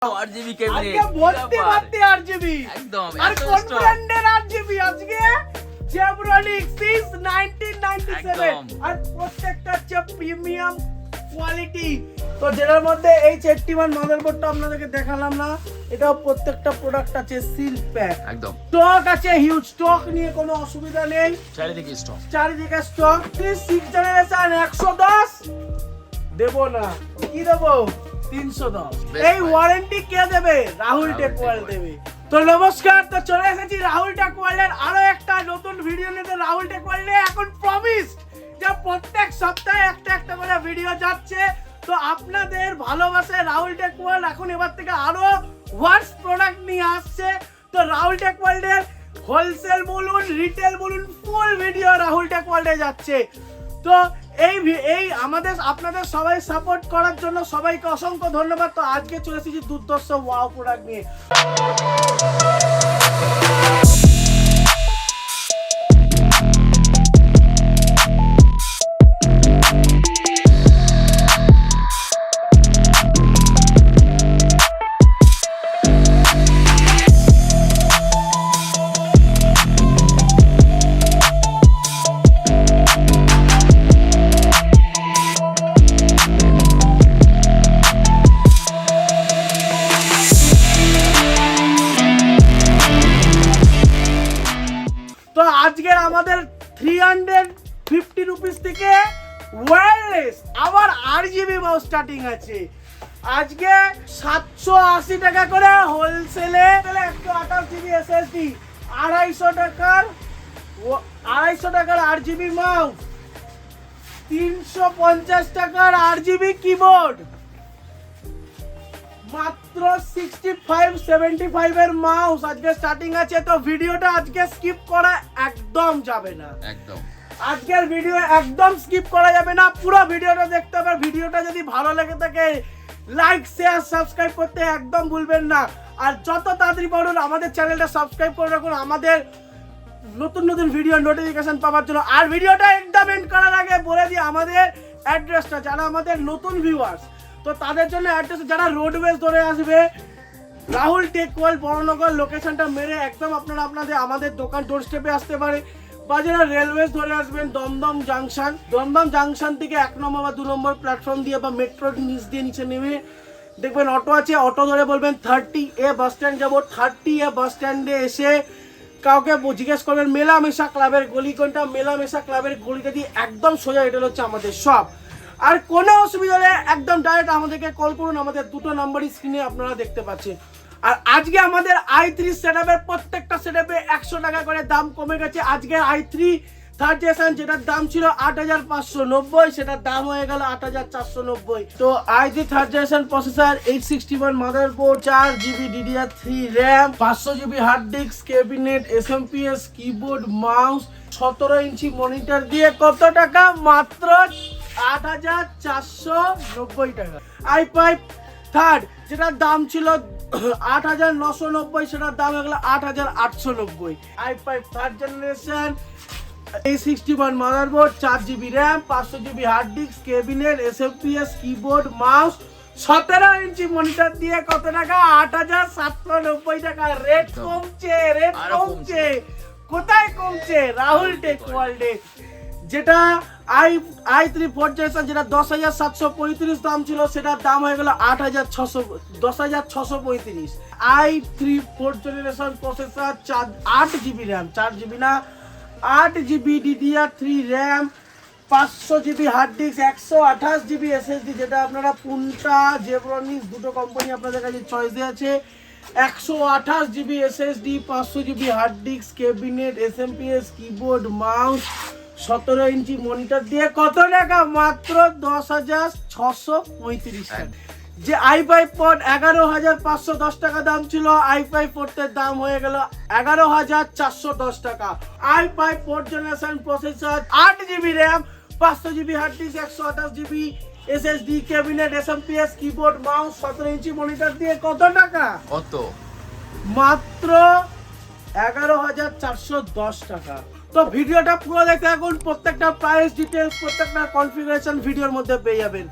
RGB cabinet আজকে ভর্তি RGB একদম আর কোন ব্র্যান্ডের RGB আজকে Zebronic since 1997 আর প্রত্যেকটা হচ্ছে প্রিমিয়াম কোয়ালিটি। তো যেটার মধ্যে এই 81 মাদারবোর্ডটা আপনাদেরকে দেখালাম না, এটা প্রত্যেকটা প্রোডাক্ট আছে সিল প্যাক, একদম স্টক আছে, হিউজ স্টক নিয়ে কোনো অসুবিধা নেই, চারিদিকে স্টক স্টক। 6 জেনারেশন 110 দেব না, কি দেবো 310। এই ওয়ারেন্টি কে দেবে? রাহুল টেকওয়াল দেবে। তো নমস্কার, তো চলে এসেছি রাহুল টেকওয়ালের আরো একটা নতুন ভিডিও নিয়ে। রাহুল টেকওয়াল এখন প্রমিস যে প্রত্যেক সপ্তাহে একটা করে ভিডিও যাচ্ছে। তো আপনাদের ভালোবাসায় রাহুল টেকওয়াল এখন এবার থেকে আরো ওয়ার্স প্রোডাক্ট নিয়ে আসছে। তো রাহুল টেকওয়ালের হোলসেল বলুন রিটেল বলুন ফুল ভিডিও রাহুল টেকওয়ালে যাচ্ছে। তো এই আমাদের আপনাদের সবাই সাপোর্ট করার জন্য সবাইকে অসংখ্য ধন্যবাদ। তো আজকে চলে এসেছি দুর্দর্শ ওয়াও প্রোডাক্ট নিয়ে। তো আজকের আমাদের 350 রুপিস থেকে ওয়্যারলেস আবার RGB মাউস স্টার্টিং আছে। আজকে 780 টাকা করে হোলসেলে 128 জিবি SSD, 250 টাকার RGB মাউস, 350 টাকার RGB কিবোর্ড, মাত্র 65-75 এর মাউস আজকে স্টার্টিং আছে। তো ভিডিওটা আজকে স্কিপ করা একদম যাবে না, একদম আজকের ভিডিও একদম স্কিপ করা যাবে না, পুরো ভিডিওটা দেখতে হবে। ভিডিওটা যদি ভালো লেগে থাকে লাইক শেয়ার সাবস্ক্রাইব করতে একদম ভুলবেন না। আর যত তাড়াতাড়ি পারুন আমাদের চ্যানেলটা সাবস্ক্রাইব করে রাখুন আমাদের নতুন নতুন ভিডিও নোটিফিকেশন পাওয়ার জন্য। আর ভিডিওটা একদম এন্ড করার আগে বলে দিই আমাদের অ্যাড্রেসটা, যারা আমাদের নতুন ভিউয়ার্স তো তাদের জন্য অ্যাড্রেস, যারা রোডওয়েজ ধরে আসবে রাহুল টেকওয়াল বড়নগর লোকেশনটা মেরে একদম আপনারা আমাদের দোকান ডোর স্টেপে আসতে পারে। বা যারা রেলওয়েজ ধরে আসবেন দমদম জাংশন থেকে 1 নম্বর বা 2 নম্বর প্ল্যাটফর্ম দিয়ে বা মেট্রোর নিচে নেমে দেখবেন অটো আছে, অটো ধরে বলবেন 30A বাস স্ট্যান্ড যাবো। 30A বাস স্ট্যান্ডে এসে কাউকে জিজ্ঞেস করবেন মেলামেশা ক্লাবের গলি কোনটা, মেলামেশা ক্লাবের গলিটা দিয়ে একদম সোজা এটা হচ্ছে আমাদের শপ। আর কোনো অসুবিধা হলে একদম ডাইরেক্ট আমাদেরকে কল করুন, আমাদের দুটো নাম্বারই স্ক্রিনে আপনারা দেখতে পাচ্ছেন। আর আজকে আমাদের i3 সেটআপের প্রত্যেকটা সেটআপে 100 টাকা করে দাম কমে গেছে। আজকে i3 থার্ড জেনারেশন যেটার দাম ছিল 8590 সেটার দাম হয়ে গেল 8490। তো i3 third generation processor, 861 motherboard, 4GB DDR3 RAM, 500GB hard disk, cabinet, SMPS keyboard, mouse, 17 inch monitor দিয়ে কত টাকা? মাত্র 8490 টাকা। i5 থার্ড যেটার দাম ছিল 8990 সেটার দাম হয়ে গেল 8890। i5 third generation, 861 motherboard, 4GB RAM, 500GB hard disk, cabinet, SMPS keyboard, mouse, 17 inch monitor দিয়ে কত টাকা? 8790 টাকা। রেট কমছে, কোথায় কমছে? রাহুল টেকওয়ার্ল্ডে। যেটা i3 ফোর্থ জেনারেশন যেটা 10735 দাম ছিল সেটার দাম হয়ে গেল 10635। i3 fourth generation processor, 8GB RAM, 4GB না 8GB DDR3 RAM, 500GB hard disk, 128GB SSD যেটা আপনারা পুনটা জেব্রনিক দুটো কোম্পানি আপনাদের কাছে চয়েসে আছে। 128GB SSD, 500GB hard disk, cabinet, SMPS keyboard, mouse, 17 inch monitor দিয়ে কত টাকা? মাত্র 10635 টাকা। যে i5 পোর্ট 11510 টাকা দাম ছিল, i5 পোর্টের দাম হয়ে গেল 11410 টাকা। i5 fourth generation processor, 8GB RAM, 500GB hard disk, 128GB SSD, cabinet, SMPS keyboard, mouse, 17 inch monitor দিয়ে কত টাকা? কত? মাত্র 11410 টাকা। তো ভিডিওটা পুরো দেখতে থাকুন, প্রত্যেকটা প্রাইস ডিটেইলস প্রত্যেকটা কনফিগারেশন ভিডিওর মধ্যে পেয়ে যাবেন।